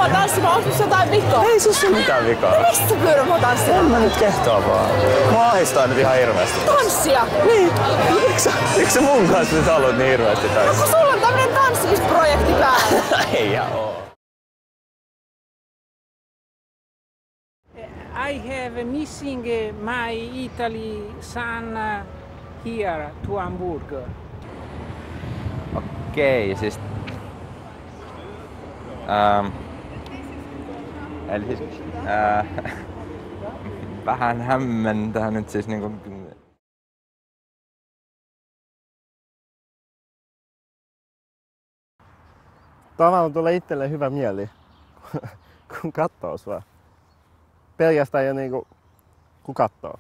mua tanssimaan? Onko jotain vikaa? Ei sussa mitään vikaa. No miksi sä pyydät mua tanssimaan? En mä nyt kehtoa vaan. Mua ahdistaa nyt ihan hirveästi. Tanssia? Niin. Miksi sä mun kanssa nyt haluat niin hirveästi tanssia? No kun sulla on tämmönen tanssimisprojekti päällä. Ei ihan oo. I have missing my Italy son here to Hamburg. Okei, siis... eli siis... vähän hämmentää nyt siis niinku... Tavallaan tulee itselleen hyvä mieli, kun katsoo sua. Pelkästään jo niinku, kun katsoo.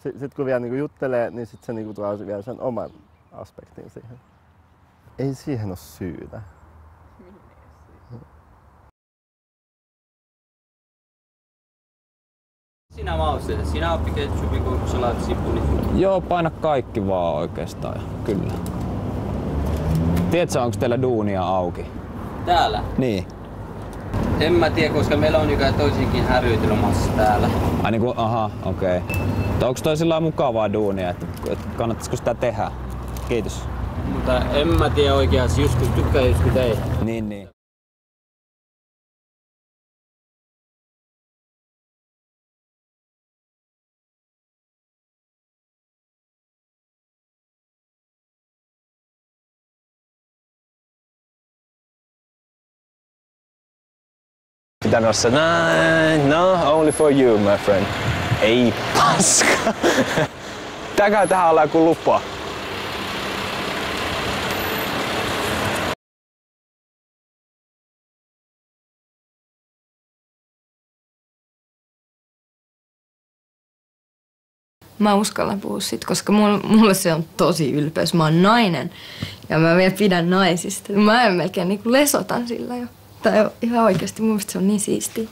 Sitten kun vielä niinku juttelee, niin sit se niinku tuo vielä sen oman aspektin siihen. Ei siihen ole syytä. Sinä mausteita. Sinä oppi ketchupi, kun salaat sipulit. Joo, paina kaikki vaan oikeastaan, kyllä. Tiedätkö, onko teillä duunia auki? Täällä? Niin. En mä tiedä, koska meillä on joka toisinkin härrytelmässä täällä. Ai niinku, aha, okei. Okay. Onko toi sillä mukavaa duunia, että kannattaisiko sitä tehdä? Kiitos. Mutta en mä tiedä oikeasti, joskus tykkää, joskus ei. Niin. Pitänyt olla se, no, only for you, my friend. Ei paska. Tääkään tähän olla joku lupa. Mä uskallan puhua sit, koska mulle se on tosi ylpeys. Mä oon nainen ja mä vielä pidän naisista. Mä melkein niin kuin lesotan sillä jo. Tai ihan oikeasti mun mielestä se on niin siistiä.